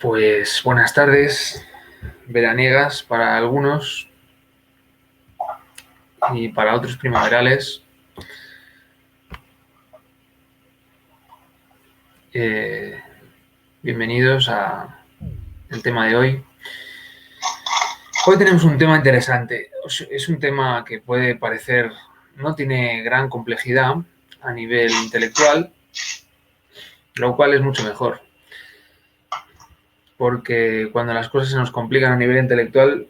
Pues buenas tardes, veraniegas para algunos y para otros primaverales. Bienvenidos al tema de hoy. Hoy tenemos un tema interesante. Es un tema que puede parecer, no tiene gran complejidad a nivel intelectual, lo cual es mucho mejor. Porque cuando las cosas se nos complican a nivel intelectual,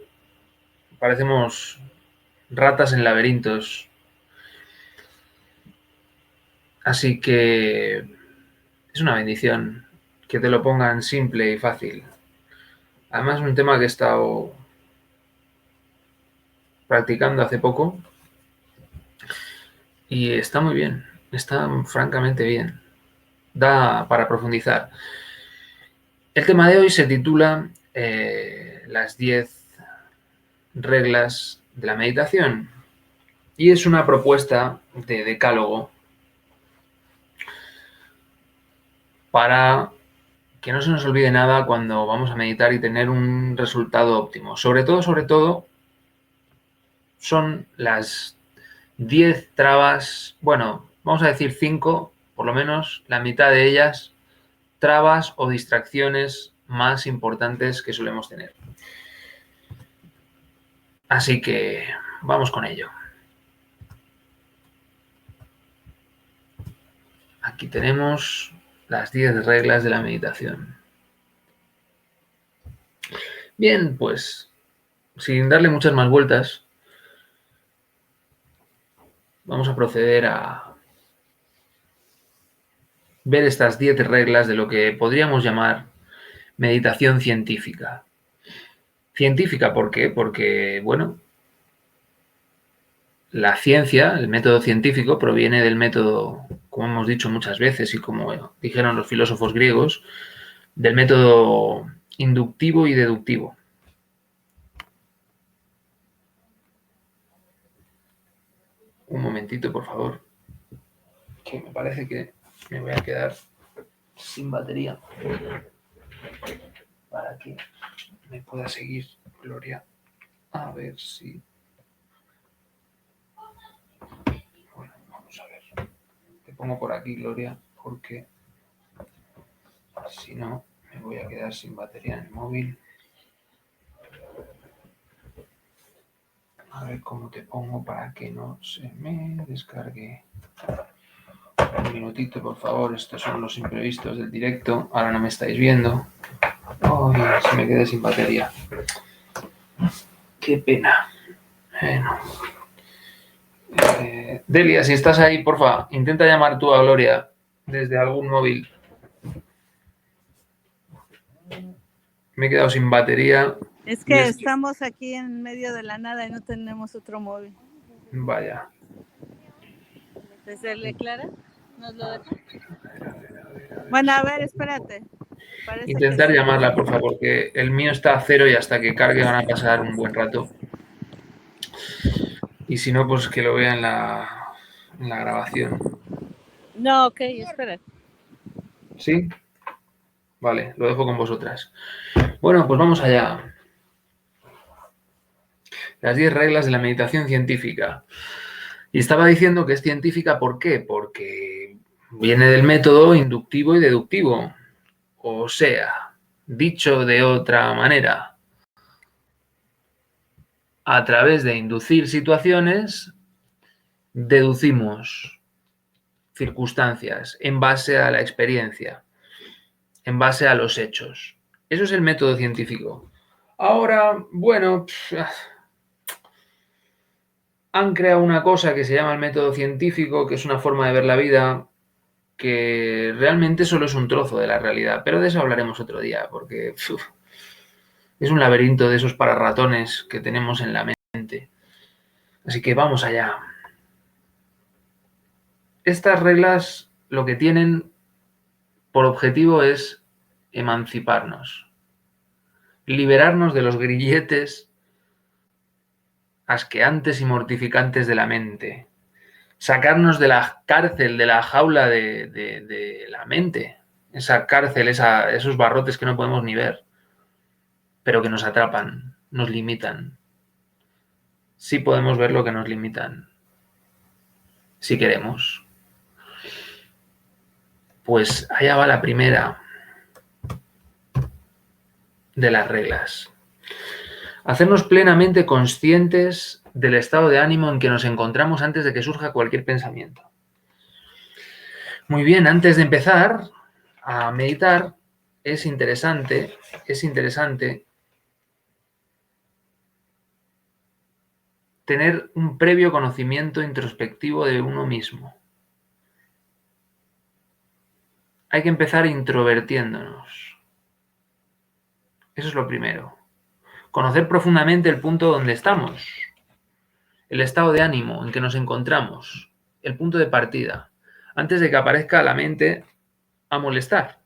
parecemos ratas en laberintos. Así que es una bendición que te lo pongan simple y fácil. Además es un tema que he estado practicando hace poco y está muy bien, está francamente bien. Da para profundizar. El tema de hoy se titula las 10 reglas de la meditación y es una propuesta de decálogo para que no se nos olvide nada cuando vamos a meditar y tener un resultado óptimo. Sobre todo, son las 10 trabas, bueno, vamos a decir 5, por lo menos la mitad de ellas, trabas o distracciones más importantes que solemos tener. Así que vamos con ello. Aquí tenemos las 10 reglas de la meditación. Bien, pues sin darle muchas más vueltas, vamos a proceder a ver estas 10 reglas de lo que podríamos llamar meditación científica. Científica, ¿por qué? Porque, bueno, la ciencia, el método científico, proviene del método, como hemos dicho muchas veces y como dijeron los filósofos griegos, del método inductivo y deductivo. Un momentito, por favor, que me parece que me voy a quedar sin batería para que me pueda seguir Gloria. A ver si... Bueno, vamos a ver. Te pongo por aquí, Gloria, porque si no me voy a quedar sin batería en el móvil. A ver cómo te pongo para que no se me descargue. Un minutito, por favor. Estos son los imprevistos del directo. Ahora no me estáis viendo. Ay, se me quedé sin batería. Qué pena. Bueno. Delia, si estás ahí, porfa, intenta llamar tú a Gloria desde algún móvil. Me he quedado sin batería. Es que estamos aquí en medio de la nada y no tenemos otro móvil. Vaya. ¿Desde Clara? ¿Nos lo deja? Bueno, a ver, espérate. Parece Intentar que sí. llamarla, por favor, que el mío está a 0 y hasta que cargue van a pasar un buen rato. Y si no, pues que lo vea en la grabación. No, ok, espérate. ¿Sí? Vale, lo dejo con vosotras. Bueno, pues vamos allá. Las 10 reglas de la meditación científica. Y estaba diciendo que es científica, ¿por qué? Porque viene del método inductivo y deductivo. O sea, dicho de otra manera, a través de inducir situaciones, deducimos circunstancias en base a la experiencia, en base a los hechos. Eso es el método científico. Ahora, bueno, han creado una cosa que se llama el método científico, que es una forma de ver la vida que realmente solo es un trozo de la realidad, pero de eso hablaremos otro día, porque es un laberinto de esos para ratones que tenemos en la mente. Así que vamos allá. Estas reglas lo que tienen por objetivo es emanciparnos, liberarnos de los grilletes asqueantes y mortificantes de la mente, sacarnos de la cárcel, de la jaula de la mente, esa cárcel, esos barrotes que no podemos ni ver, pero que nos atrapan, nos limitan. Sí podemos ver lo que nos limitan, si queremos. Pues allá va la primera de las reglas. Hacernos plenamente conscientes del estado de ánimo en que nos encontramos antes de que surja cualquier pensamiento. Muy bien, antes de empezar a meditar, es interesante tener un previo conocimiento introspectivo de uno mismo. Hay que empezar introvertiéndonos. Eso es lo primero. Conocer profundamente el punto donde estamos, el estado de ánimo en que nos encontramos, el punto de partida, antes de que aparezca la mente a molestar.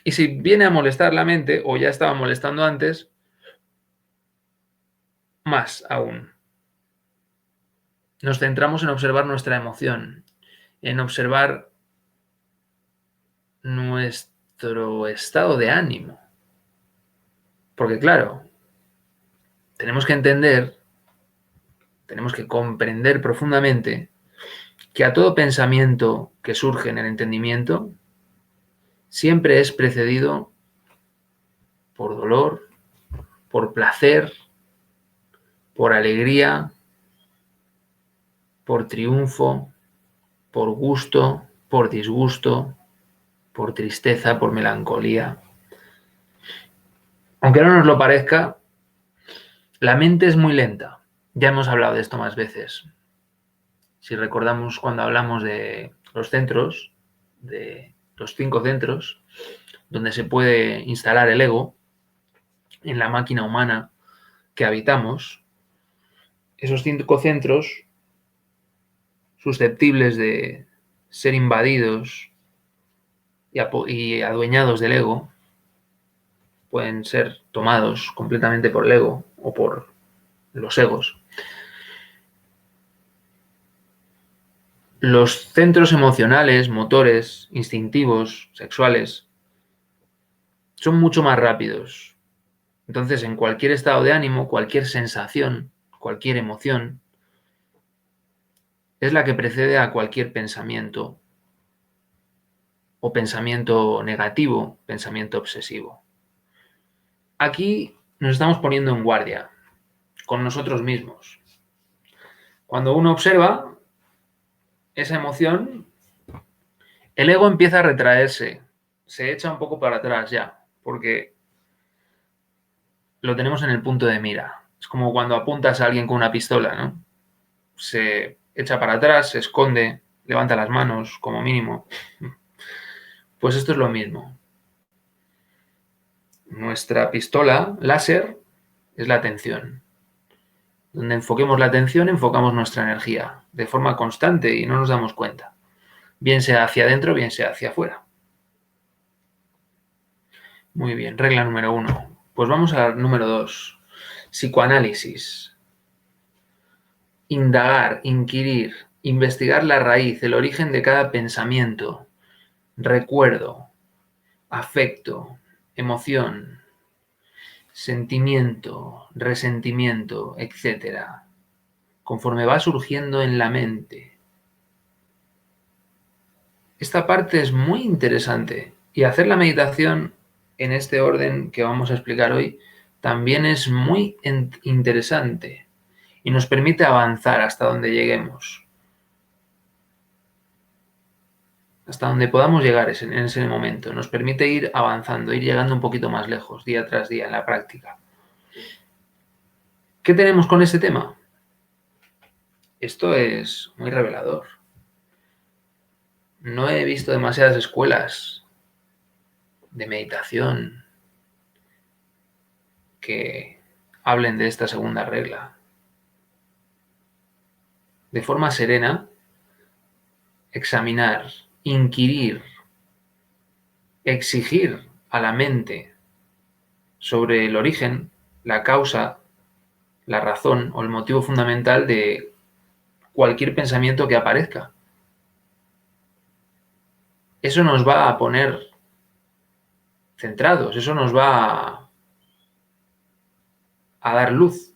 Y si viene a molestar la mente, o ya estaba molestando antes, más aún. Nos centramos en observar nuestra emoción, en observar nuestro estado de ánimo. Porque claro, tenemos que entender, tenemos que comprender profundamente que a todo pensamiento que surge en el entendimiento siempre es precedido por dolor, por placer, por alegría, por triunfo, por gusto, por disgusto, por tristeza, por melancolía. Aunque no nos lo parezca, la mente es muy lenta. Ya hemos hablado de esto más veces. Si recordamos cuando hablamos de los centros, de los 5 centros, donde se puede instalar el ego en la máquina humana que habitamos, esos 5 centros susceptibles de ser invadidos y adueñados del ego, pueden ser tomados completamente por el ego o por los egos. Los centros emocionales, motores, instintivos, sexuales, son mucho más rápidos. Entonces, en cualquier estado de ánimo, cualquier sensación, cualquier emoción, es la que precede a cualquier pensamiento o pensamiento negativo, pensamiento obsesivo. Aquí nos estamos poniendo en guardia con nosotros mismos. Cuando uno observa esa emoción, el ego empieza a retraerse, se echa un poco para atrás ya, porque lo tenemos en el punto de mira. Es como cuando apuntas a alguien con una pistola, ¿no? Se echa para atrás, se esconde, levanta las manos, como mínimo. Pues esto es lo mismo. Nuestra pistola láser es la atención. Donde enfoquemos la atención, enfocamos nuestra energía de forma constante y no nos damos cuenta. Bien sea hacia adentro, bien sea hacia afuera. Muy bien, regla número 1. Pues vamos a la número 2. Psicoanálisis. Indagar, inquirir, investigar la raíz, el origen de cada pensamiento, recuerdo, afecto, emoción, sentimiento, resentimiento, etc. Conforme va surgiendo en la mente. Esta parte es muy interesante y hacer la meditación en este orden que vamos a explicar hoy también es muy interesante y nos permite avanzar hasta donde lleguemos, hasta donde podamos llegar en ese momento. Nos permite ir avanzando, ir llegando un poquito más lejos día tras día en la práctica. ¿Qué tenemos con este tema? Esto es muy revelador. No he visto demasiadas escuelas de meditación que hablen de esta segunda regla. De forma serena, examinar, inquirir, exigir a la mente sobre el origen, la causa, la razón o el motivo fundamental de cualquier pensamiento que aparezca. eso nos va a poner centrados, eso nos va a dar luz.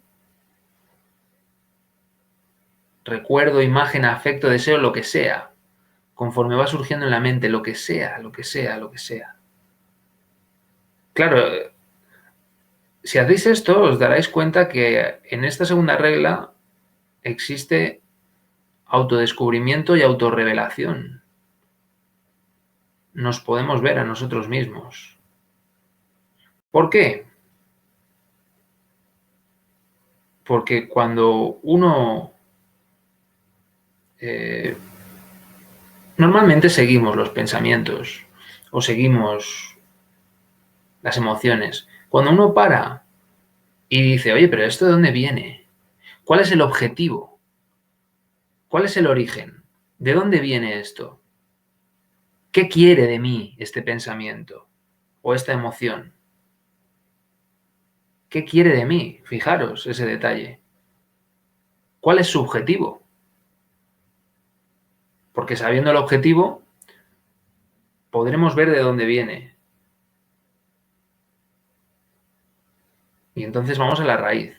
Recuerdo, imagen, afecto, deseo, lo que sea. Conforme va surgiendo en la mente, lo que sea, lo que sea, lo que sea. Claro, si hacéis esto, os daréis cuenta que en esta segunda regla existe autodescubrimiento y autorrevelación. Nos podemos ver a nosotros mismos. ¿Por qué? Porque cuando uno normalmente seguimos los pensamientos o seguimos las emociones. Cuando uno para y dice, oye, pero ¿esto de dónde viene? ¿Cuál es el objetivo? ¿Cuál es el origen? ¿De dónde viene esto? ¿Qué quiere de mí este pensamiento o esta emoción? ¿Qué quiere de mí? Fijaros ese detalle. ¿Cuál es su objetivo? Porque sabiendo el objetivo, podremos ver de dónde viene. Y entonces vamos a la raíz.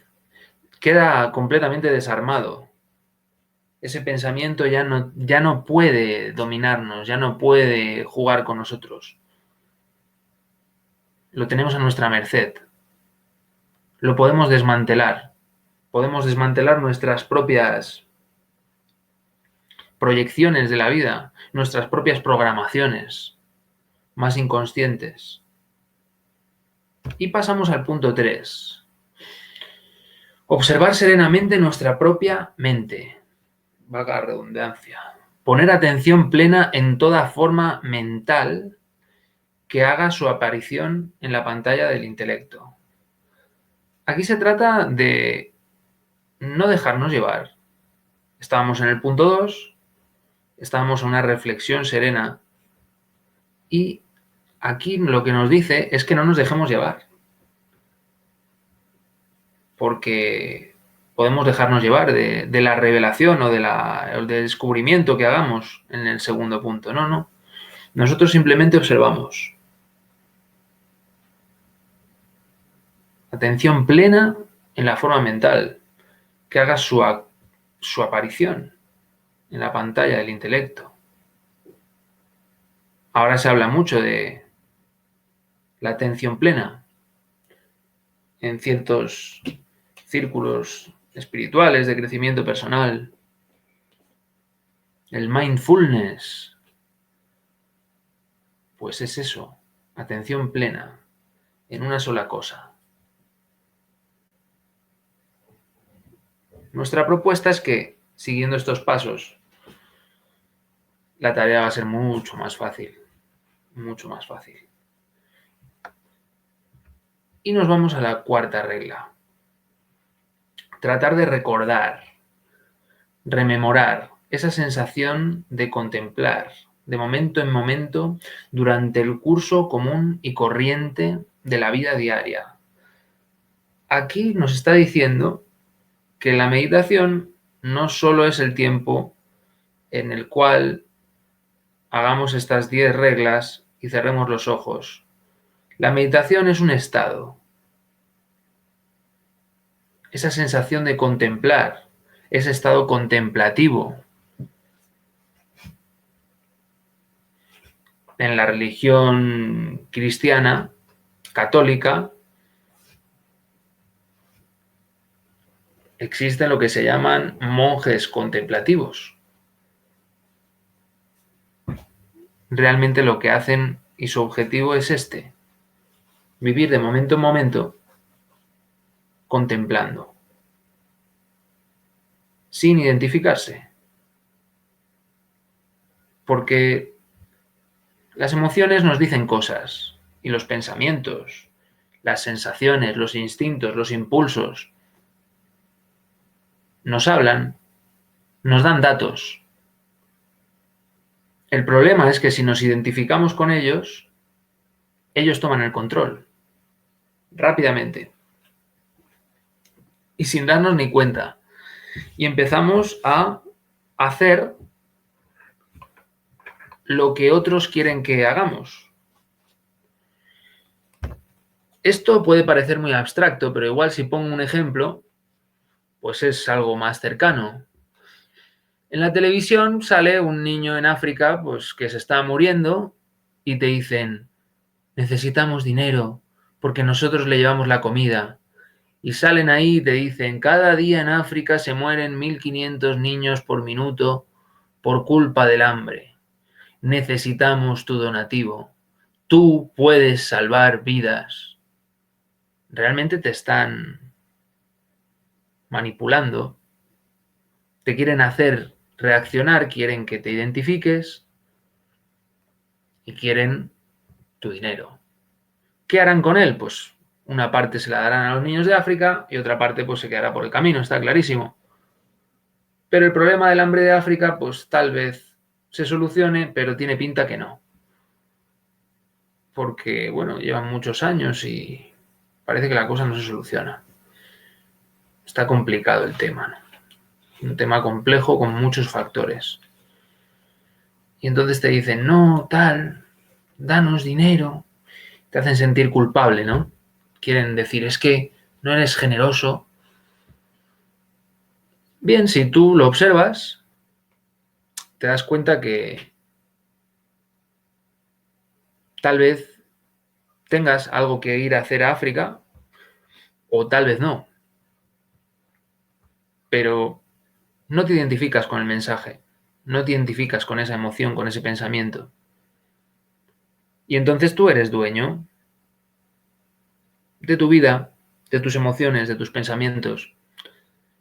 Queda completamente desarmado. Ese pensamiento ya no puede dominarnos, ya no puede jugar con nosotros. Lo tenemos a nuestra merced. Lo podemos desmantelar. Podemos desmantelar nuestras propias proyecciones de la vida, nuestras propias programaciones más inconscientes. Y pasamos al punto 3. Observar serenamente nuestra propia mente. Valga la redundancia. Poner atención plena en toda forma mental que haga su aparición en la pantalla del intelecto. Aquí se trata de no dejarnos llevar. Estábamos en el punto 2, estábamos en una reflexión serena y aquí lo que nos dice es que no nos dejemos llevar. Porque podemos dejarnos llevar de la revelación o del descubrimiento que hagamos en el segundo punto. No. Nosotros simplemente observamos. Atención plena en la forma mental, que haga su aparición en la pantalla del intelecto. Ahora se habla mucho de la atención plena en ciertos círculos espirituales de crecimiento personal. El mindfulness, pues es eso, atención plena en una sola cosa. Nuestra propuesta es que, siguiendo estos pasos, la tarea va a ser mucho más fácil, mucho más fácil. Y nos vamos a la cuarta regla. Tratar de recordar, rememorar esa sensación de contemplar, de momento en momento, durante el curso común y corriente de la vida diaria. Aquí nos está diciendo que la meditación no solo es el tiempo en el cual hagamos estas 10 reglas y cerremos los ojos. La meditación es un estado. Esa sensación de contemplar, ese estado contemplativo. En la religión cristiana, católica, existen lo que se llaman monjes contemplativos. Realmente lo que hacen y su objetivo es este: vivir de momento en momento contemplando, sin identificarse. Porque las emociones nos dicen cosas, y los pensamientos, las sensaciones, los instintos, los impulsos, nos hablan, nos dan datos. El problema es que si nos identificamos con ellos, ellos toman el control, rápidamente, y sin darnos ni cuenta. Y empezamos a hacer lo que otros quieren que hagamos. Esto puede parecer muy abstracto, pero igual si pongo un ejemplo, pues es algo más cercano. En la televisión sale un niño en África, pues que se está muriendo y te dicen, necesitamos dinero porque nosotros le llevamos la comida. Y salen ahí y te dicen, cada día en África se mueren 1.500 niños por minuto por culpa del hambre. Necesitamos tu donativo. Tú puedes salvar vidas. Realmente te están manipulando, te quieren hacer reaccionar, quieren que te identifiques y quieren tu dinero. ¿Qué harán con él? Pues una parte se la darán a los niños de África y otra parte pues se quedará por el camino, está clarísimo. Pero el problema del hambre de África pues tal vez se solucione, pero tiene pinta que no. Porque, bueno, llevan muchos años y parece que la cosa no se soluciona. Está complicado el tema, ¿no? Un tema complejo con muchos factores. Y entonces te dicen, no, tal, danos dinero. Te hacen sentir culpable, ¿no? Quieren decir, es que no eres generoso. Bien, si tú lo observas, te das cuenta que tal vez tengas algo que ir a hacer a África o tal vez no. Pero no te identificas con el mensaje, no te identificas con esa emoción, con ese pensamiento. Y entonces tú eres dueño de tu vida, de tus emociones, de tus pensamientos.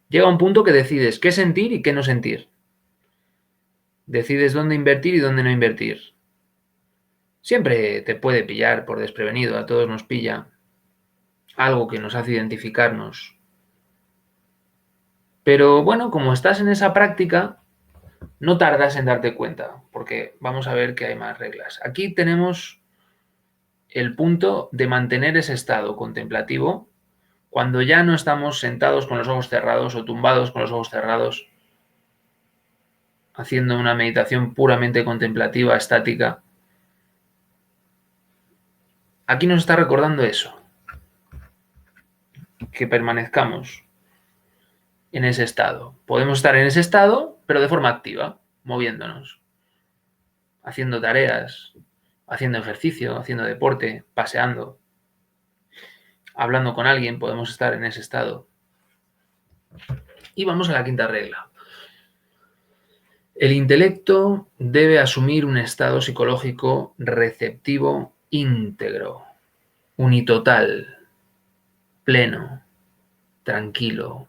Llega un punto que decides qué sentir y qué no sentir. Decides dónde invertir y dónde no invertir. Siempre te puede pillar por desprevenido, a todos nos pilla algo que nos hace identificarnos. Pero bueno, como estás en esa práctica, no tardas en darte cuenta, porque vamos a ver que hay más reglas. Aquí tenemos el punto de mantener ese estado contemplativo cuando ya no estamos sentados con los ojos cerrados o tumbados con los ojos cerrados, haciendo una meditación puramente contemplativa, estática. Aquí nos está recordando eso, que permanezcamos en ese estado. Podemos estar en ese estado, pero de forma activa, moviéndonos, haciendo tareas, haciendo ejercicio, haciendo deporte, paseando, hablando con alguien, podemos estar en ese estado. Y vamos a la quinta regla. El intelecto debe asumir un estado psicológico receptivo íntegro, unitotal, pleno, tranquilo,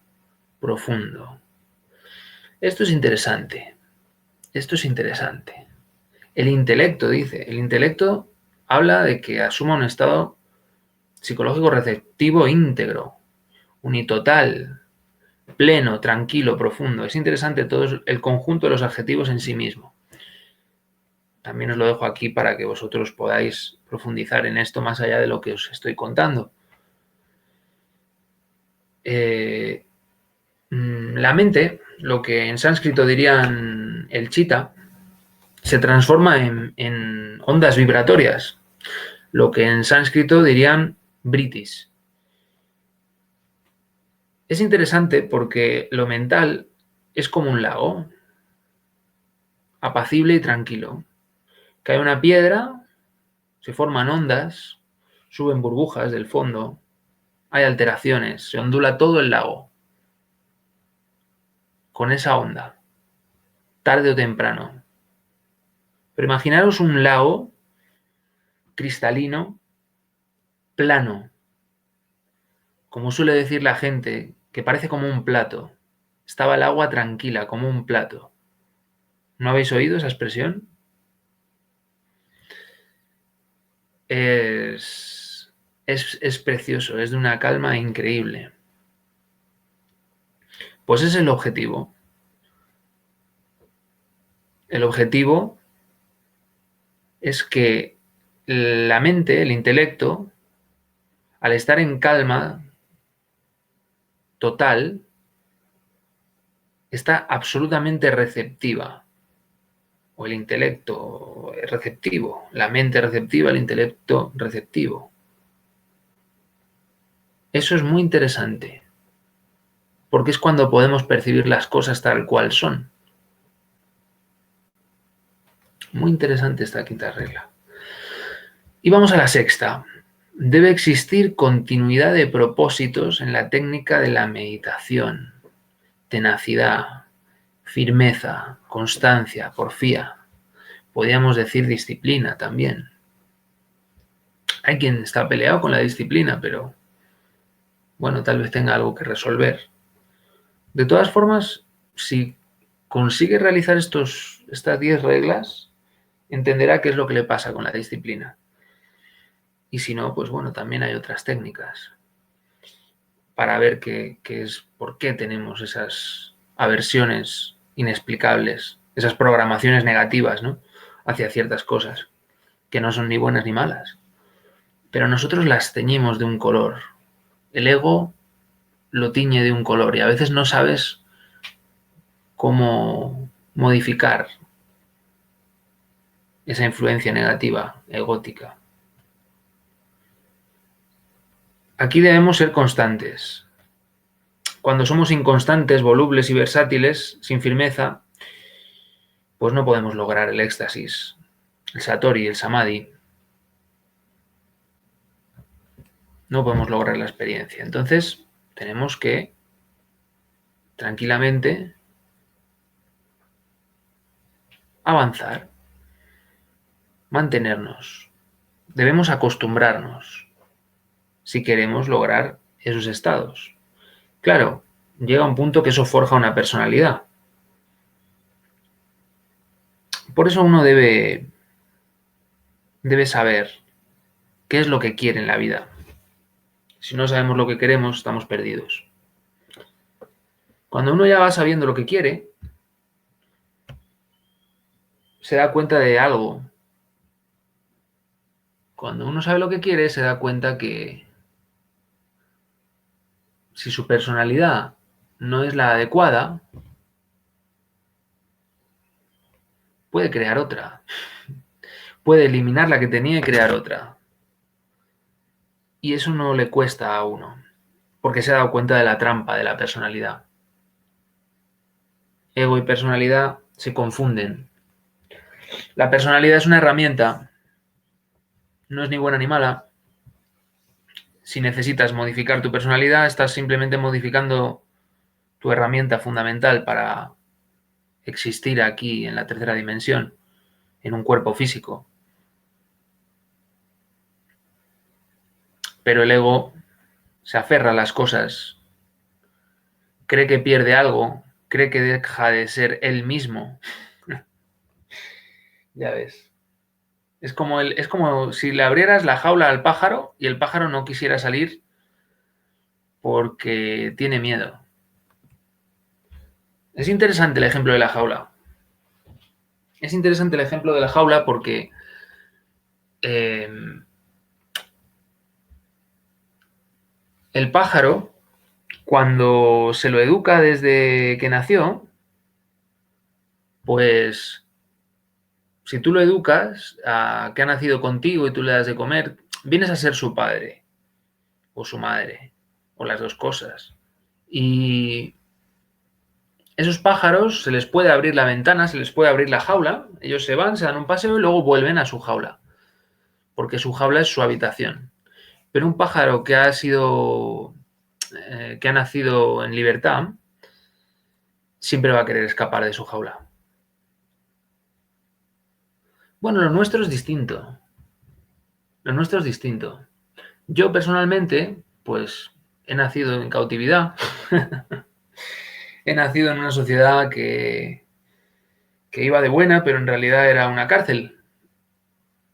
profundo. Esto es interesante. Esto es interesante. El intelecto, dice, el intelecto habla de que asuma un estado psicológico receptivo íntegro, unitotal, pleno, tranquilo, profundo. Es interesante todo el conjunto de los adjetivos en sí mismo. También os lo dejo aquí para que vosotros podáis profundizar en esto más allá de lo que os estoy contando. La mente, lo que en sánscrito dirían el chitta, se transforma en ondas vibratorias, lo que en sánscrito dirían vritis. Es interesante porque lo mental es como un lago, apacible y tranquilo. Cae una piedra, se forman ondas, suben burbujas del fondo, hay alteraciones, se ondula todo el lago con esa onda, tarde o temprano. Pero imaginaros un lago cristalino, plano, como suele decir la gente, que parece como un plato. Estaba el agua tranquila, como un plato. ¿No habéis oído esa expresión? Es precioso, es de una calma increíble. Pues ese es el objetivo. El objetivo es que la mente, el intelecto, al estar en calma total, está absolutamente receptiva. o el intelecto receptivo, la mente receptiva, el intelecto receptivo. Eso es muy interesante, porque es cuando podemos percibir las cosas tal cual son. Muy interesante esta quinta regla. Y vamos a la sexta. Debe existir continuidad de propósitos en la técnica de la meditación, tenacidad, firmeza, constancia, porfía. Podríamos decir disciplina también. Hay quien está peleado con la disciplina, pero bueno, tal vez tenga algo que resolver. De todas formas, si consigue realizar estas 10 reglas, entenderá qué es lo que le pasa con la disciplina. Y si no, pues bueno, también hay otras técnicas para ver por qué tenemos esas aversiones inexplicables, esas programaciones negativas, ¿no?, hacia ciertas cosas, que no son ni buenas ni malas. Pero nosotros las teñimos de un color. El ego lo tiñe de un color y a veces no sabes cómo modificar esa influencia negativa, egótica. Aquí debemos ser constantes. Cuando somos inconstantes, volubles y versátiles, sin firmeza, pues no podemos lograr el éxtasis, el satori, el samadhi. No podemos lograr la experiencia. Entonces, tenemos que tranquilamente avanzar, mantenernos. Debemos acostumbrarnos si queremos lograr esos estados. Claro, llega un punto que eso forja una personalidad. Por eso uno debe saber qué es lo que quiere en la vida. Si no sabemos lo que queremos, estamos perdidos. Cuando uno ya va sabiendo lo que quiere, se da cuenta de algo. Cuando uno sabe lo que quiere, se da cuenta que si su personalidad no es la adecuada, puede crear otra. Puede eliminar la que tenía y crear otra. Y eso no le cuesta a uno, porque se ha dado cuenta de la trampa de la personalidad. Ego y personalidad se confunden. La personalidad es una herramienta, no es ni buena ni mala. Si necesitas modificar tu personalidad, estás simplemente modificando tu herramienta fundamental para existir aquí en la tercera dimensión, en un cuerpo físico. Pero el ego se aferra a las cosas, cree que pierde algo, cree que deja de ser él mismo. Ya ves. Es como si le abrieras la jaula al pájaro y el pájaro no quisiera salir porque tiene miedo. Es interesante el ejemplo de la jaula. Es interesante el ejemplo de la jaula porque el pájaro, cuando se lo educa desde que nació, pues si tú lo educas a que ha nacido contigo y tú le das de comer, vienes a ser su padre o su madre o las dos cosas. Y esos pájaros se les puede abrir la ventana, se les puede abrir la jaula, ellos se van, se dan un paseo y luego vuelven a su jaula, porque su jaula es su habitación. Pero un pájaro que ha nacido en libertad, siempre va a querer escapar de su jaula. Bueno, lo nuestro es distinto. Lo nuestro es distinto. Yo personalmente, pues he nacido en cautividad. He nacido en una sociedad que iba de buena, pero en realidad era una cárcel.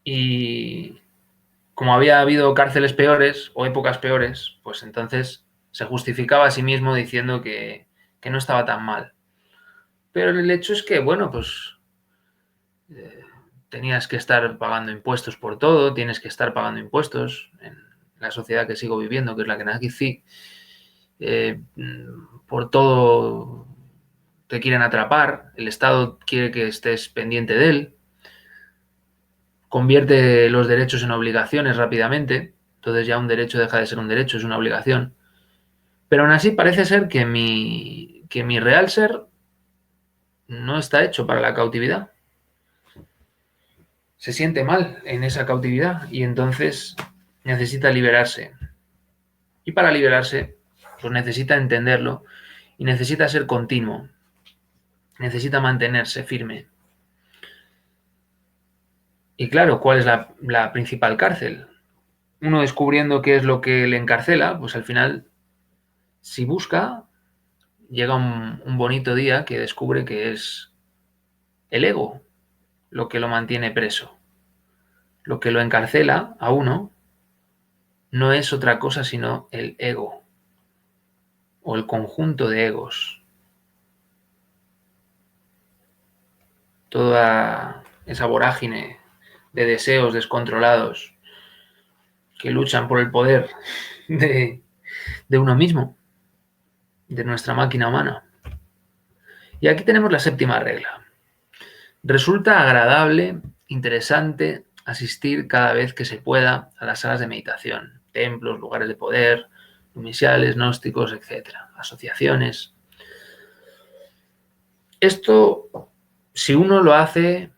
Y como había habido cárceles peores o épocas peores, pues entonces se justificaba a sí mismo diciendo que no estaba tan mal. Pero el hecho es que, bueno, pues tenías que estar pagando impuestos por todo, tienes que estar pagando impuestos en la sociedad que sigo viviendo, que es la que nací. Por todo te quieren atrapar, el Estado quiere que estés pendiente de él, convierte los derechos en obligaciones rápidamente, entonces ya un derecho deja de ser un derecho, es una obligación. Pero aún así parece ser que mi real ser no está hecho para la cautividad. Se siente mal en esa cautividad y entonces necesita liberarse. Y para liberarse, pues necesita entenderlo y necesita ser continuo. Necesita mantenerse firme. Y claro, ¿cuál es la principal cárcel? Uno descubriendo qué es lo que le encarcela, pues al final, si busca, llega un bonito día que descubre que es el ego lo que lo mantiene preso. Lo que lo encarcela a uno no es otra cosa sino el ego o el conjunto de egos. Toda esa vorágine de deseos descontrolados que luchan por el poder de uno mismo, de nuestra máquina humana. Y aquí tenemos la séptima regla. Resulta agradable, interesante asistir cada vez que se pueda a las salas de meditación, templos, lugares de poder, iniciales, gnósticos, etc., asociaciones. Esto, si uno lo hace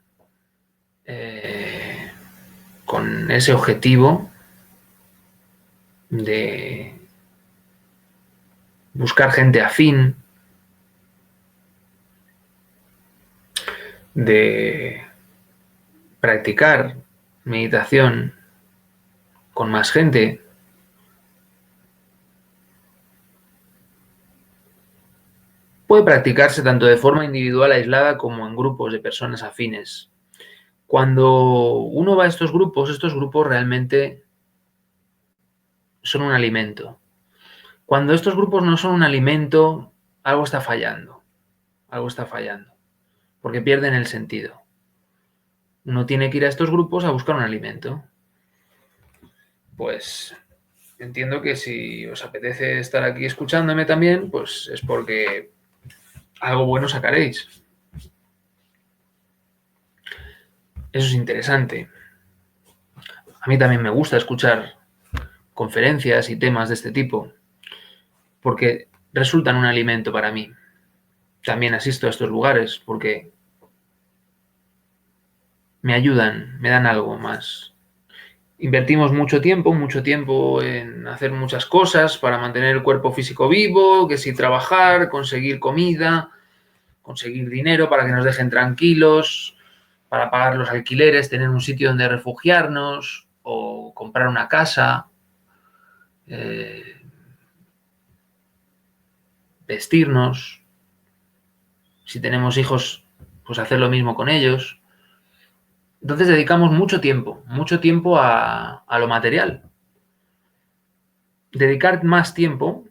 con ese objetivo de buscar gente afín, de practicar meditación con más gente, puede practicarse tanto de forma individual aislada como en grupos de personas afines. Cuando uno va a estos grupos realmente son un alimento. Cuando estos grupos no son un alimento, algo está fallando. Algo está fallando. Porque pierden el sentido. Uno tiene que ir a estos grupos a buscar un alimento. Pues entiendo que si os apetece estar aquí escuchándome también, pues es porque algo bueno sacaréis. Eso es interesante. A mí también me gusta escuchar conferencias y temas de este tipo, porque resultan un alimento para mí. También asisto a estos lugares porque me ayudan, me dan algo más. Invertimos mucho tiempo en hacer muchas cosas para mantener el cuerpo físico vivo, que si trabajar, conseguir comida, conseguir dinero para que nos dejen tranquilos, para pagar los alquileres, tener un sitio donde refugiarnos o comprar una casa, vestirnos. Si tenemos hijos, pues hacer lo mismo con ellos. Entonces dedicamos mucho tiempo a lo material. Dedicar más tiempo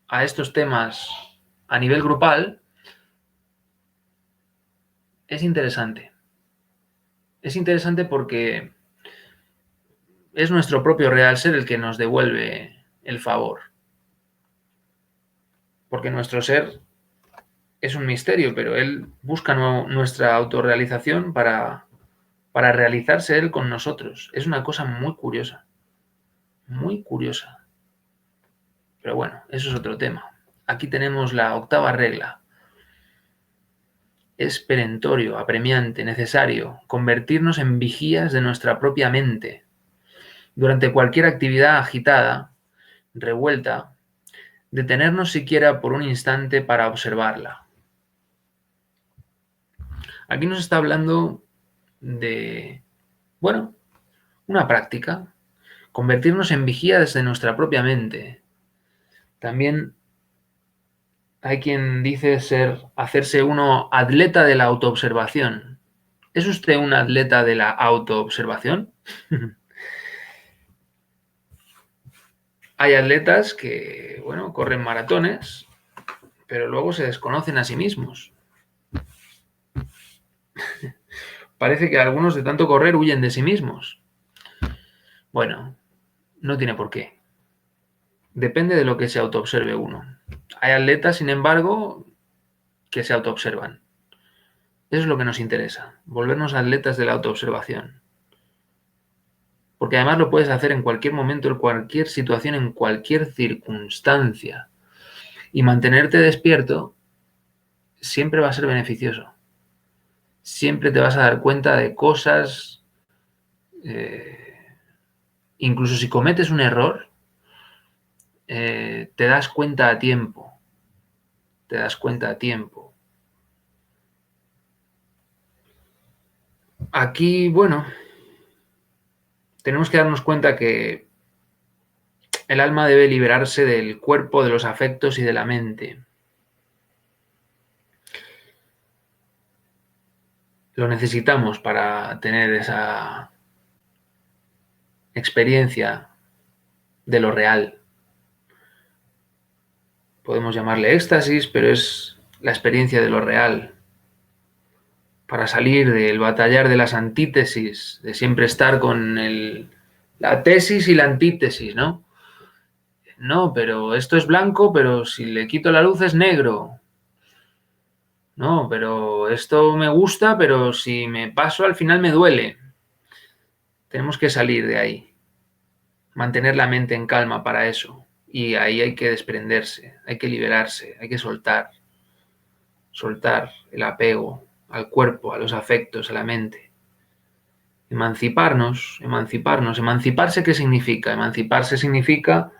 a estos temas a nivel grupal es interesante. Es interesante porque es nuestro propio real ser el que nos devuelve el favor. Porque nuestro ser es un misterio, pero él busca nuestra autorrealización para realizarse él con nosotros. Es una cosa muy curiosa. Muy curiosa. Pero bueno, eso es otro tema. Aquí tenemos la octava regla. Es perentorio, apremiante, necesario convertirnos en vigías de nuestra propia mente. Durante cualquier actividad agitada, revuelta, detenernos siquiera por un instante para observarla. Aquí nos está hablando de, bueno, una práctica. Convertirnos en vigías desde nuestra propia mente. También hay quien dice hacerse uno atleta de la autoobservación. ¿Es usted un atleta de la autoobservación? Hay atletas que, bueno, corren maratones, pero luego se desconocen a sí mismos. Parece que algunos de tanto correr huyen de sí mismos. Bueno, no tiene por qué. Depende de lo que se autoobserve uno. Hay atletas, sin embargo, que se autoobservan. Eso es lo que nos interesa, volvernos atletas de la autoobservación. Porque además lo puedes hacer en cualquier momento, en cualquier situación, en cualquier circunstancia. Y mantenerte despierto siempre va a ser beneficioso. Siempre te vas a dar cuenta de cosas, incluso si cometes un error, te das cuenta a tiempo. Te das cuenta a tiempo. Aquí, bueno, tenemos que darnos cuenta que el alma debe liberarse del cuerpo, de los afectos y de la mente. Lo necesitamos para tener esa experiencia de lo real. Podemos llamarle éxtasis, pero es la experiencia de lo real. Para salir del batallar de las antítesis, de siempre estar con la tesis y la antítesis, ¿no? No, pero esto es blanco, pero si le quito la luz es negro. No, pero esto me gusta, pero si me paso al final me duele. Tenemos que salir de ahí. Mantener la mente en calma para eso. Y ahí hay que desprenderse, hay que liberarse, hay que soltar. Soltar el apego al cuerpo, a los afectos, a la mente. Emanciparnos. ¿Emanciparse qué significa? Emanciparse significa,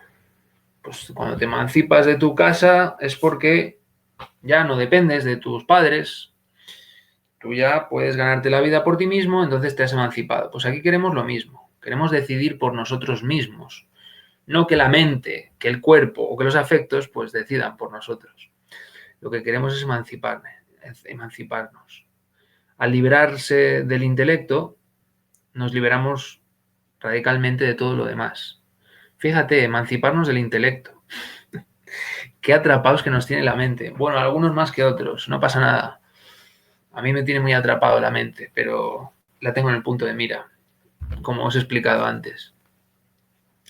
pues cuando te emancipas de tu casa es porque ya no dependes de tus padres, tú ya puedes ganarte la vida por ti mismo, entonces te has emancipado. Pues aquí queremos lo mismo, queremos decidir por nosotros mismos, no que la mente, que el cuerpo o que los afectos pues decidan por nosotros. Lo que queremos es emanciparnos. Al liberarse del intelecto, nos liberamos radicalmente de todo lo demás. Fíjate, emanciparnos del intelecto. Qué atrapados que nos tiene la mente. Bueno, algunos más que otros, no pasa nada. A mí me tiene muy atrapado la mente, pero la tengo en el punto de mira, como os he explicado antes.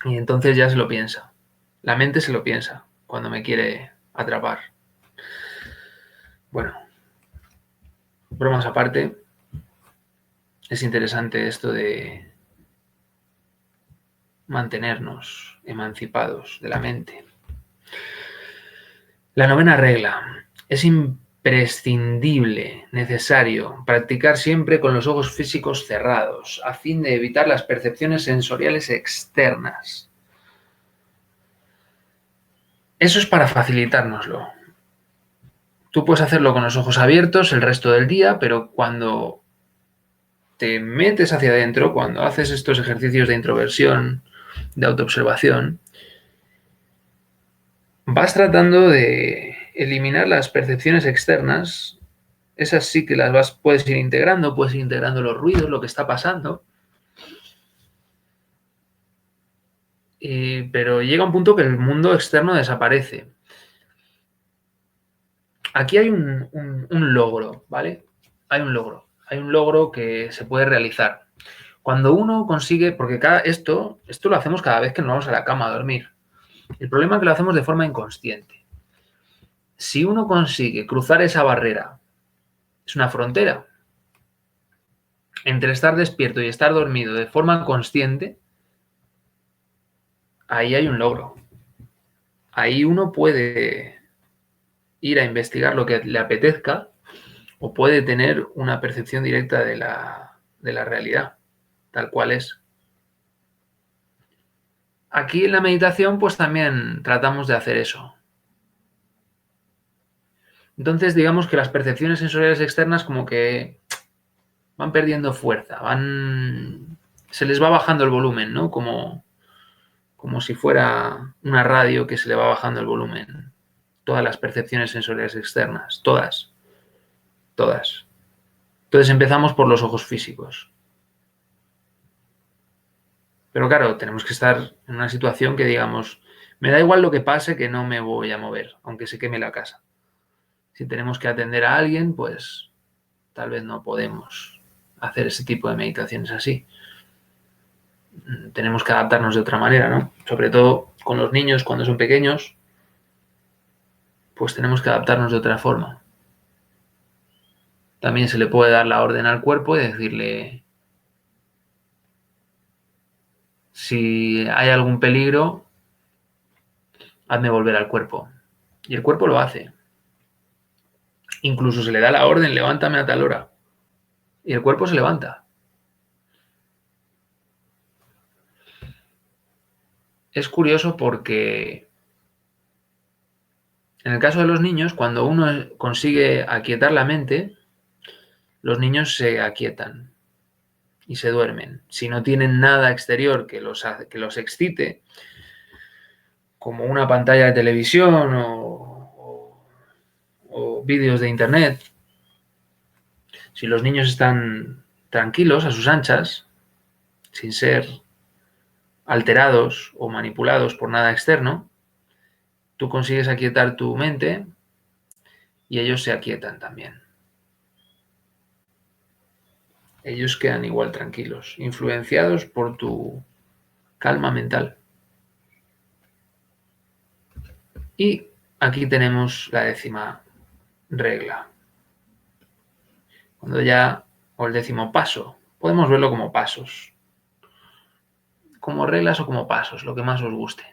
Y entonces ya se lo piensa. La mente se lo piensa cuando me quiere atrapar. Bueno, bromas aparte, es interesante esto de mantenernos emancipados de la mente. La novena regla. Es imprescindible, necesario, practicar siempre con los ojos físicos cerrados, a fin de evitar las percepciones sensoriales externas. Eso es para facilitárnoslo. Tú puedes hacerlo con los ojos abiertos el resto del día, pero cuando te metes hacia adentro, cuando haces estos ejercicios de introversión, de autoobservación, vas tratando de eliminar las percepciones externas. Esas sí que puedes ir integrando los ruidos, lo que está pasando. Pero llega un punto que el mundo externo desaparece. Aquí hay un logro, ¿vale? Hay un logro que se puede realizar. Cuando uno consigue, porque esto lo hacemos cada vez que nos vamos a la cama a dormir. El problema es que lo hacemos de forma inconsciente. Si uno consigue cruzar esa barrera, es una frontera entre estar despierto y estar dormido de forma consciente, ahí hay un logro. Ahí uno puede ir a investigar lo que le apetezca o puede tener una percepción directa de la realidad, tal cual es. Aquí en la meditación pues también tratamos de hacer eso. Entonces digamos que las percepciones sensoriales externas como que van perdiendo fuerza, se les va bajando el volumen, ¿no? Como si fuera una radio que se le va bajando el volumen. Todas las percepciones sensoriales externas, todas. Entonces empezamos por los ojos físicos. Pero claro, tenemos que estar en una situación que digamos, me da igual lo que pase, que no me voy a mover, aunque se queme la casa. Si tenemos que atender a alguien, pues tal vez no podemos hacer ese tipo de meditaciones así. Tenemos que adaptarnos de otra manera, ¿no? Sobre todo con los niños cuando son pequeños, pues tenemos que adaptarnos de otra forma. También se le puede dar la orden al cuerpo y decirle, si hay algún peligro, hazme volver al cuerpo. Y el cuerpo lo hace. Incluso se le da la orden, levántame a tal hora. Y el cuerpo se levanta. Es curioso porque en el caso de los niños, cuando uno consigue aquietar la mente, los niños se aquietan y se duermen. Si no tienen nada exterior que los excite, como una pantalla de televisión o vídeos de internet, si los niños están tranquilos, a sus anchas, sin ser alterados o manipulados por nada externo, tú consigues aquietar tu mente y ellos se aquietan también. Ellos quedan igual tranquilos, influenciados por tu calma mental. Y aquí tenemos la 10ª regla. Cuando ya, o el 10º paso, podemos verlo como pasos, como reglas o como pasos, lo que más os guste.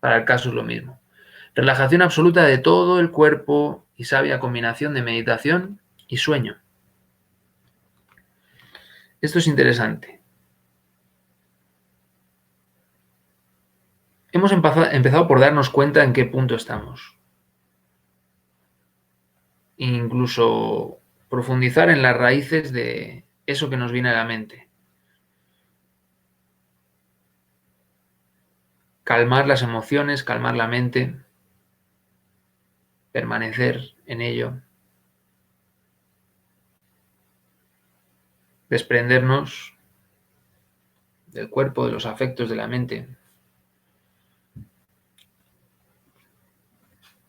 Para el caso es lo mismo. Relajación absoluta de todo el cuerpo y sabia combinación de meditación y sueño. Esto es interesante. Hemos empezado por darnos cuenta en qué punto estamos. Incluso profundizar en las raíces de eso que nos viene a la mente. Calmar las emociones, calmar la mente, permanecer en ello, desprendernos del cuerpo, de los afectos de la mente,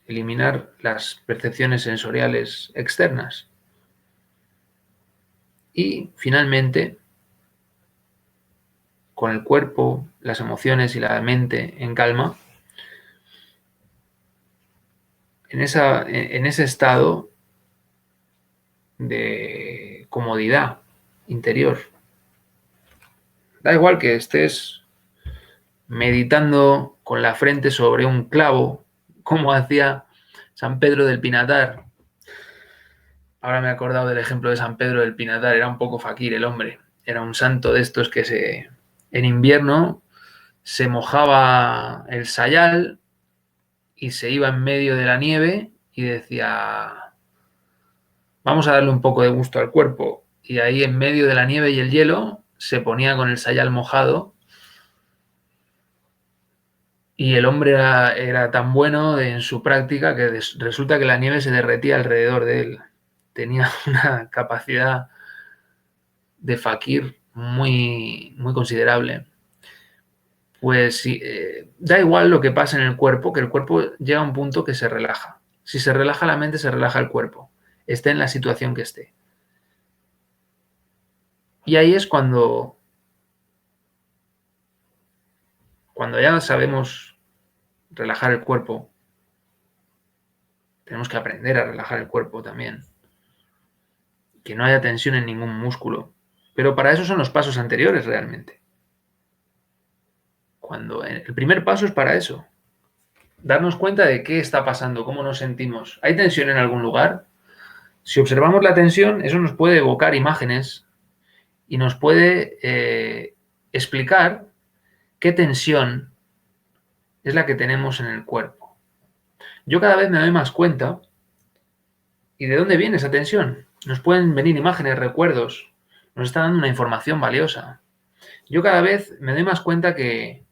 eliminar las percepciones sensoriales externas y, finalmente, con el cuerpo, las emociones y la mente en calma, en ese estado de comodidad interior. Da igual que estés meditando con la frente sobre un clavo, como hacía San Pedro del Pinatar. Ahora me he acordado del ejemplo de San Pedro del Pinatar, era un poco fakir el hombre, era un santo de estos que en invierno se mojaba el sayal y se iba en medio de la nieve y decía, vamos a darle un poco de gusto al cuerpo. Y ahí en medio de la nieve y el hielo se ponía con el sayal mojado y el hombre era tan bueno en su práctica que resulta que la nieve se derretía alrededor de él. Tenía una capacidad de fakir muy, muy considerable. Pues da igual lo que pase en el cuerpo, que el cuerpo llega a un punto que se relaja. Si se relaja la mente, se relaja el cuerpo, esté en la situación que esté. Y ahí es cuando ya sabemos relajar el cuerpo, tenemos que aprender a relajar el cuerpo también. Que no haya tensión en ningún músculo. Pero para eso son los pasos anteriores realmente. El primer paso es para eso. Darnos cuenta de qué está pasando, cómo nos sentimos. ¿Hay tensión en algún lugar? Si observamos la tensión, eso nos puede evocar imágenes y nos puede explicar qué tensión es la que tenemos en el cuerpo. Yo cada vez me doy más cuenta. ¿Y de dónde viene esa tensión? Nos pueden venir imágenes, recuerdos. Nos está dando una información valiosa. Yo cada vez me doy más cuenta que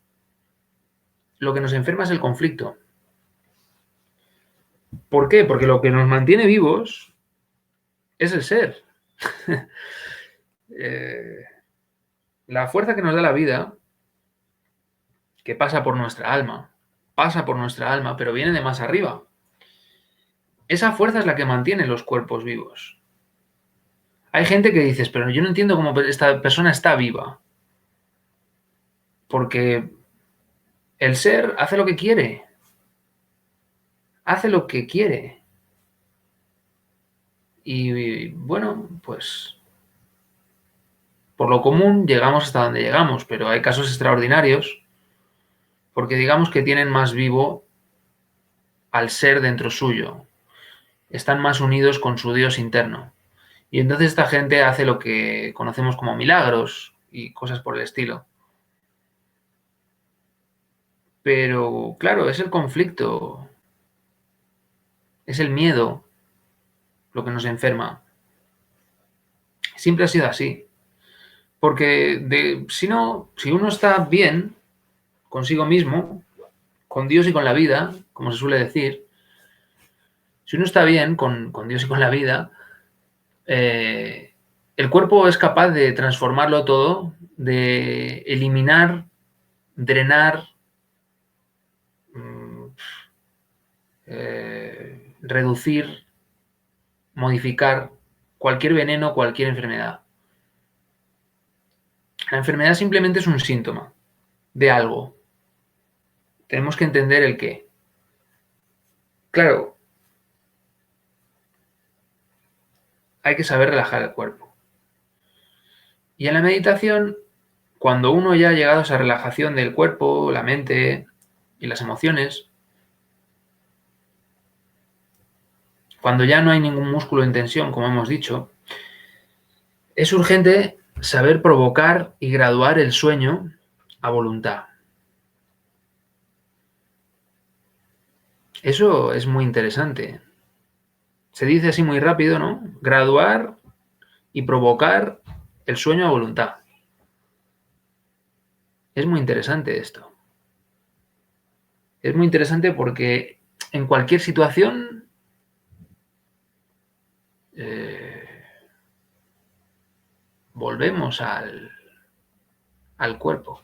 lo que nos enferma es el conflicto. ¿Por qué? Porque lo que nos mantiene vivos es el ser. La fuerza que nos da la vida, que pasa por nuestra alma, pero viene de más arriba. Esa fuerza es la que mantiene los cuerpos vivos. Hay gente que dices, pero yo no entiendo cómo esta persona está viva. Porque el ser hace lo que quiere. Hace lo que quiere. Y bueno, pues por lo común llegamos hasta donde llegamos, pero hay casos extraordinarios porque digamos que tienen más vivo al ser dentro suyo, están más unidos con su Dios interno. Y entonces esta gente hace lo que conocemos como milagros y cosas por el estilo. Pero claro, es el conflicto, es el miedo lo que nos enferma. Siempre ha sido así. Porque si uno está bien consigo mismo, con Dios y con la vida, como se suele decir, si uno está bien con Dios y con la vida, el cuerpo es capaz de transformarlo todo, de eliminar, drenar, reducir, modificar cualquier veneno, cualquier enfermedad. La enfermedad simplemente es un síntoma de algo. Tenemos que entender el qué. Claro, hay que saber relajar el cuerpo. Y en la meditación, cuando uno ya ha llegado a esa relajación del cuerpo, la mente y las emociones, cuando ya no hay ningún músculo en tensión, como hemos dicho, es urgente saber provocar y graduar el sueño a voluntad. Eso es muy interesante. Se dice así muy rápido, ¿no? Graduar y provocar el sueño a voluntad. Es muy interesante esto. Es muy interesante porque en cualquier situación volvemos al cuerpo.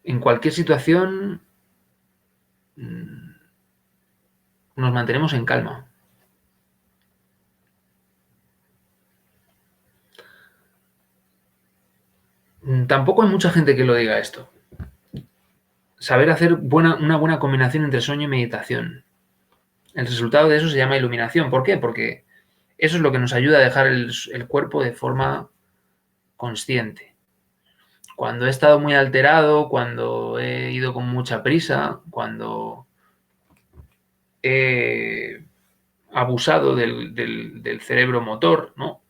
En cualquier situación nos mantenemos en calma. Tampoco hay mucha gente que lo diga esto. Saber hacer una buena combinación entre sueño y meditación. El resultado de eso se llama iluminación. ¿Por qué? Porque eso es lo que nos ayuda a dejar el cuerpo de forma consciente. Cuando he estado muy alterado, cuando he ido con mucha prisa, cuando he abusado del cerebro motor, ¿no?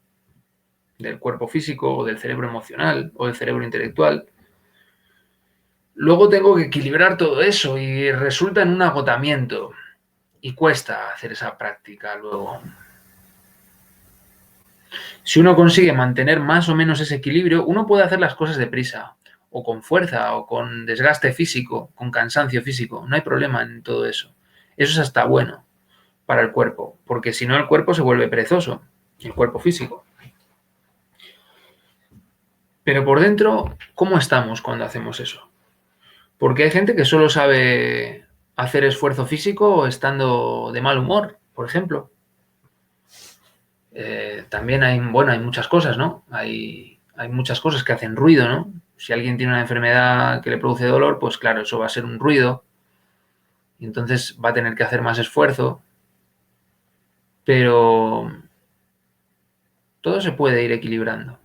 Del cuerpo físico o del cerebro emocional o del cerebro intelectual, luego tengo que equilibrar todo eso y resulta en un agotamiento y cuesta hacer esa práctica luego. Si uno consigue mantener más o menos ese equilibrio, uno puede hacer las cosas deprisa, o con fuerza, o con desgaste físico, con cansancio físico. No hay problema en todo eso. Eso es hasta bueno para el cuerpo, porque si no el cuerpo se vuelve perezoso, el cuerpo físico. Pero por dentro, ¿cómo estamos cuando hacemos eso? Porque hay gente que solo sabe hacer esfuerzo físico estando de mal humor, por ejemplo. También hay muchas cosas, ¿no? Hay muchas cosas que hacen ruido, ¿no? Si alguien tiene una enfermedad que le produce dolor, pues claro, eso va a ser un ruido y entonces va a tener que hacer más esfuerzo. Pero todo se puede ir equilibrando.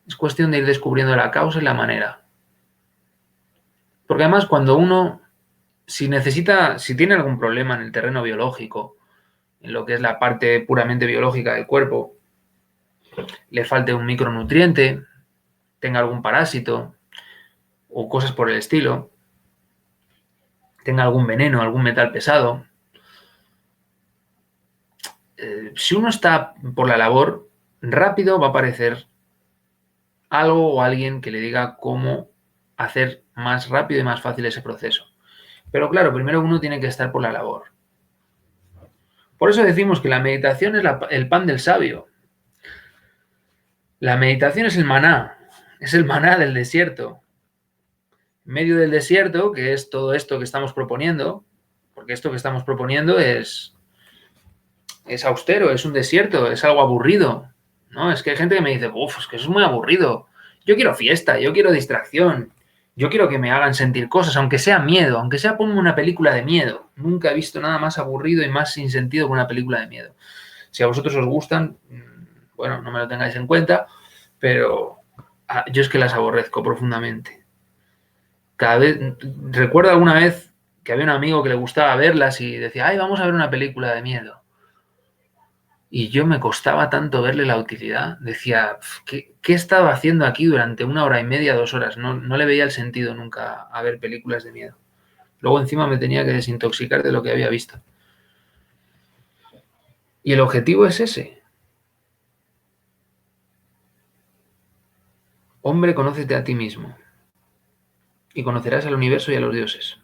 Es cuestión de ir descubriendo la causa y la manera. Porque además cuando uno, si tiene algún problema en el terreno biológico, en lo que es la parte puramente biológica del cuerpo, le falte un micronutriente, tenga algún parásito o cosas por el estilo, tenga algún veneno, algún metal pesado, si uno está por la labor, rápido va a aparecer algo o alguien que le diga cómo hacer más rápido y más fácil ese proceso. Pero claro, primero uno tiene que estar por la labor. Por eso decimos que la meditación es el pan del sabio. La meditación es el maná del desierto. En medio del desierto, que es todo esto que estamos proponiendo, porque esto que estamos proponiendo es austero, es un desierto, es algo aburrido, ¿no? Es que hay gente que me dice, es que eso es muy aburrido. Yo quiero fiesta, yo quiero distracción, Yo quiero que me hagan sentir cosas, aunque sea miedo, aunque sea ponme una película de miedo. Nunca he visto nada más aburrido y más sin sentido que una película de miedo. Si a vosotros os gustan, bueno, no me lo tengáis en cuenta, pero yo es que las aborrezco profundamente. Cada vez, recuerdo alguna vez que había un amigo que le gustaba verlas y decía, ay, vamos a ver una película de miedo. Y yo me costaba tanto verle la utilidad. Decía, ¿qué estaba haciendo aquí durante 1 hora y media, 2 horas? No le veía el sentido nunca a ver películas de miedo. Luego encima me tenía que desintoxicar de lo que había visto. Y el objetivo es ese. Hombre, conócete a ti mismo. Y conocerás al universo y a los dioses.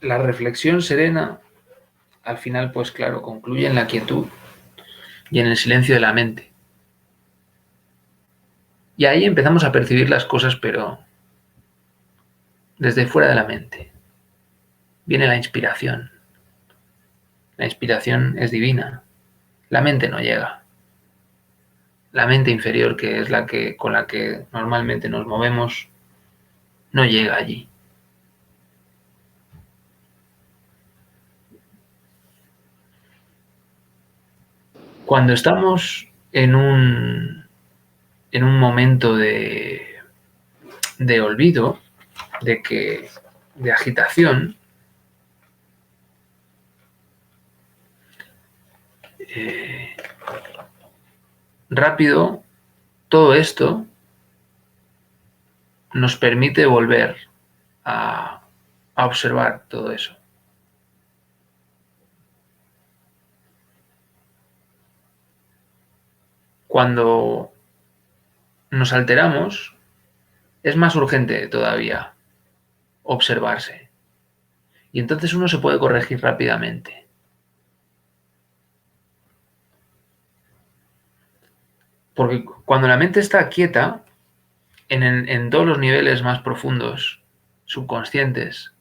La reflexión serena, al final, pues claro, concluye en la quietud y en el silencio de la mente. Y ahí empezamos a percibir las cosas, pero desde fuera de la mente. Viene la inspiración. La inspiración es divina. La mente no llega. La mente inferior, que es con la que normalmente nos movemos, no llega allí. Cuando estamos en un momento de olvido, de agitación, rápido, todo esto nos permite volver a observar todo eso. Cuando nos alteramos, es más urgente todavía observarse. Y entonces uno se puede corregir rápidamente. Porque cuando la mente está quieta, en todos los niveles más profundos, subconscientes,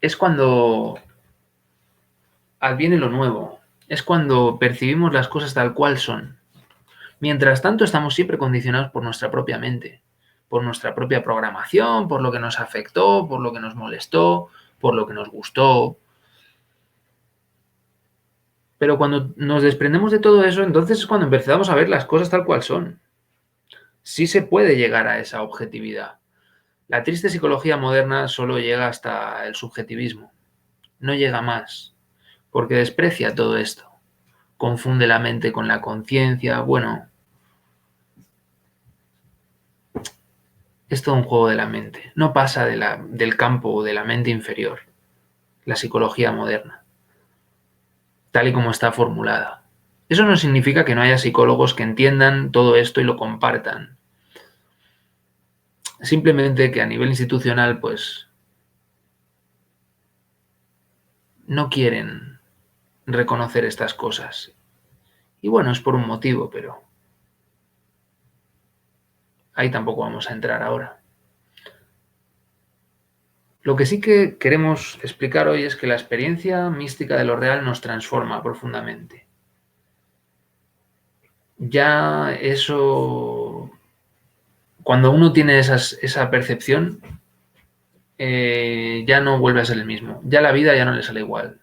es cuando adviene lo nuevo, es cuando percibimos las cosas tal cual son. Mientras tanto, estamos siempre condicionados por nuestra propia mente, por nuestra propia programación, por lo que nos afectó, por lo que nos molestó, por lo que nos gustó. Pero cuando nos desprendemos de todo eso, entonces es cuando empezamos a ver las cosas tal cual son. Sí se puede llegar a esa objetividad. La triste psicología moderna solo llega hasta el subjetivismo, no llega más, porque desprecia todo esto, confunde la mente con la conciencia, bueno, es todo un juego de la mente, no pasa del campo de la mente inferior, la psicología moderna, tal y como está formulada. Eso no significa que no haya psicólogos que entiendan todo esto y lo compartan. Simplemente que a nivel institucional, pues, no quieren reconocer estas cosas. Y bueno, es por un motivo, pero ahí tampoco vamos a entrar ahora. Lo que sí que queremos explicar hoy es que la experiencia mística de lo real nos transforma profundamente. Ya eso, cuando uno tiene esa percepción, ya no vuelve a ser el mismo. Ya la vida ya no le sale igual.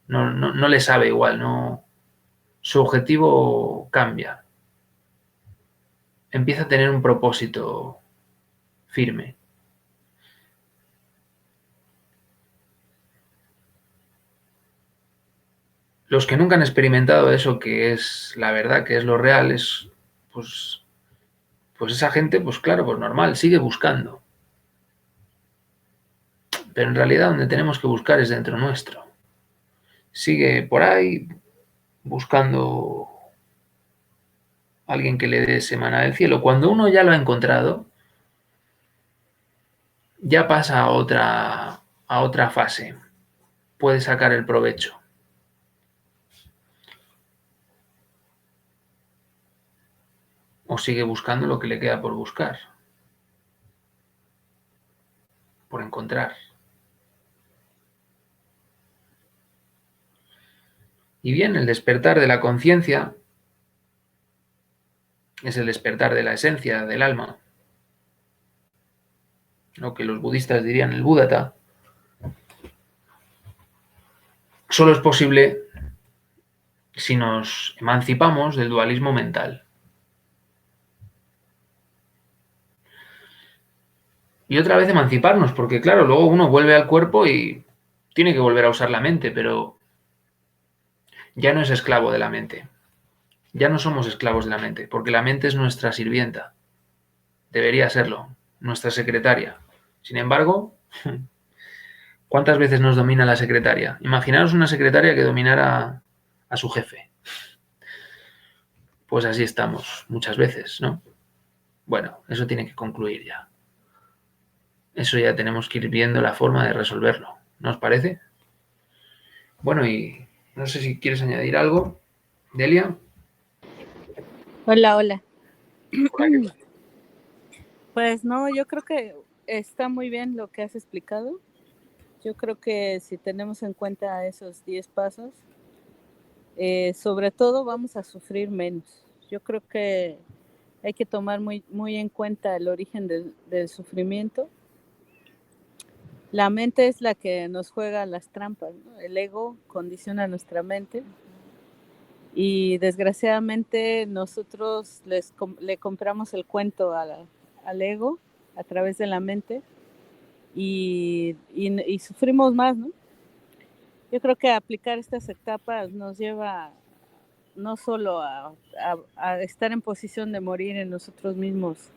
No le sabe igual. No, su objetivo cambia. Empieza a tener un propósito firme. Los que nunca han experimentado eso, que es la verdad, que es lo real, es pues esa gente, pues claro, pues normal, sigue buscando. Pero en realidad donde tenemos que buscar es dentro nuestro. Sigue por ahí buscando a alguien que le dé semana del cielo. Cuando uno ya lo ha encontrado, ya pasa a otra fase. Puede sacar el provecho. O sigue buscando lo que le queda por buscar, por encontrar. Y bien, el despertar de la conciencia es el despertar de la esencia del alma, lo que los budistas dirían el Búdata. Solo es posible si nos emancipamos del dualismo mental. Y otra vez emanciparnos, porque claro, luego uno vuelve al cuerpo y tiene que volver a usar la mente, pero ya no es esclavo de la mente. Ya no somos esclavos de la mente, porque la mente es nuestra sirvienta. Debería serlo, nuestra secretaria. Sin embargo, ¿cuántas veces nos domina la secretaria? Imaginaros una secretaria que dominara a su jefe. Pues así estamos, muchas veces, ¿no? Bueno, eso tiene que concluir ya. Eso ya tenemos que ir viendo la forma de resolverlo. ¿No os parece? Bueno, y no sé si quieres añadir algo, Delia. Hola, hola. Hola, ¿qué tal? Pues no, yo creo que está muy bien lo que has explicado. Yo creo que si tenemos en cuenta esos 10 pasos, sobre todo vamos a sufrir menos. Yo creo que hay que tomar muy, muy en cuenta el origen del sufrimiento. La mente es la que nos juega las trampas, ¿no? El ego condiciona nuestra mente y desgraciadamente nosotros le compramos el cuento al ego a través de la mente y sufrimos más, ¿no? Yo creo que aplicar estas etapas nos lleva no solo a estar en posición de morir en nosotros mismos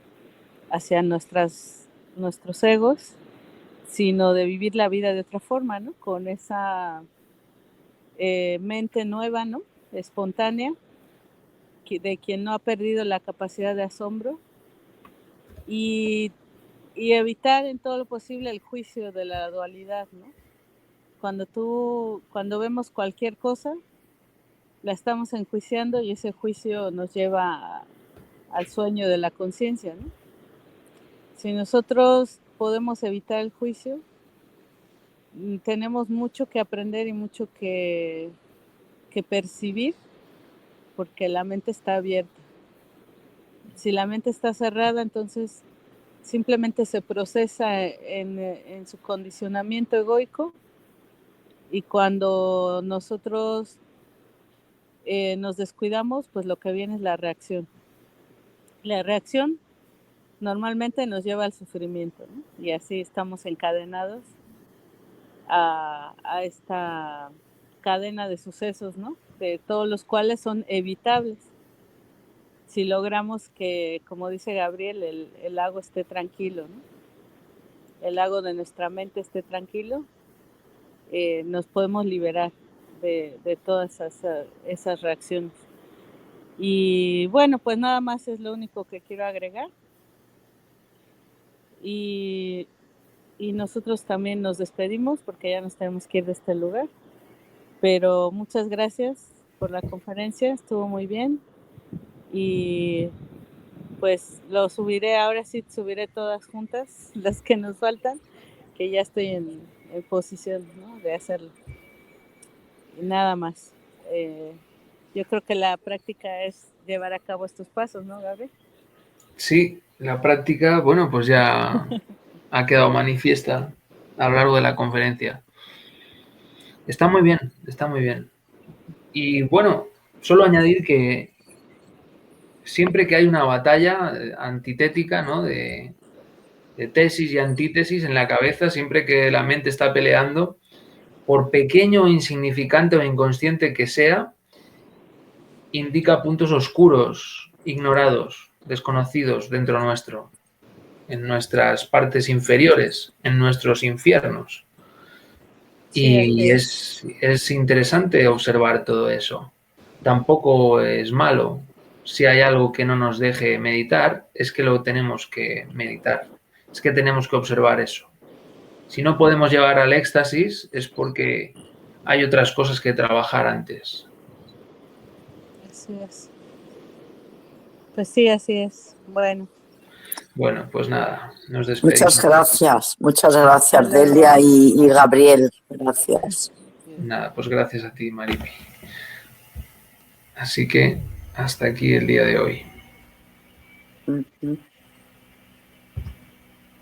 hacia nuestros egos, sino de vivir la vida de otra forma, ¿no? Con esa mente nueva, ¿no? Espontánea, de quien no ha perdido la capacidad de asombro y evitar en todo lo posible el juicio de la dualidad, ¿no? Cuando vemos cualquier cosa, la estamos enjuiciando y ese juicio nos lleva al sueño de la conciencia, ¿no? Si nosotros podemos evitar el juicio, tenemos mucho que aprender y mucho que percibir, porque la mente está abierta. Si la mente está cerrada, entonces simplemente se procesa en su condicionamiento egoico y cuando nosotros nos descuidamos, pues lo que viene es la reacción. La reacción normalmente nos lleva al sufrimiento, ¿no? Y así estamos encadenados a esta cadena de sucesos, ¿no? De todos los cuales son evitables. Si logramos que, como dice Gabriel, el lago esté tranquilo, ¿no? El lago de nuestra mente esté tranquilo, nos podemos liberar de todas esas reacciones. Y bueno, pues nada más es lo único que quiero agregar. Y nosotros también nos despedimos porque ya nos tenemos que ir de este lugar. Pero muchas gracias por la conferencia, estuvo muy bien. Y pues lo subiré, ahora sí subiré todas juntas, las que nos faltan, que ya estoy en posición, ¿no? De hacerlo. Y nada más. Yo creo que la práctica es llevar a cabo estos pasos, ¿no, Gabriel? Sí, la práctica, bueno, pues ya ha quedado manifiesta a lo largo de la conferencia. Está muy bien, está muy bien. Y bueno, solo añadir que siempre que hay una batalla antitética, ¿no? De tesis y antítesis en la cabeza, siempre que la mente está peleando, por pequeño, insignificante o inconsciente que sea, indica puntos oscuros, ignorados, desconocidos dentro nuestro, en nuestras partes inferiores, en nuestros infiernos. Y es interesante observar todo eso. Tampoco es malo. Si hay algo que no nos deje meditar, es que lo tenemos que meditar. Es que tenemos que observar eso. Si no podemos llegar al éxtasis es porque hay otras cosas que trabajar antes. Así es. Pues sí, así es. Bueno. Bueno, pues nada, nos despedimos. Muchas gracias Delia y Gabriel. Gracias. Nada, pues gracias a ti, Maripi. Así que hasta aquí el día de hoy. Ujú.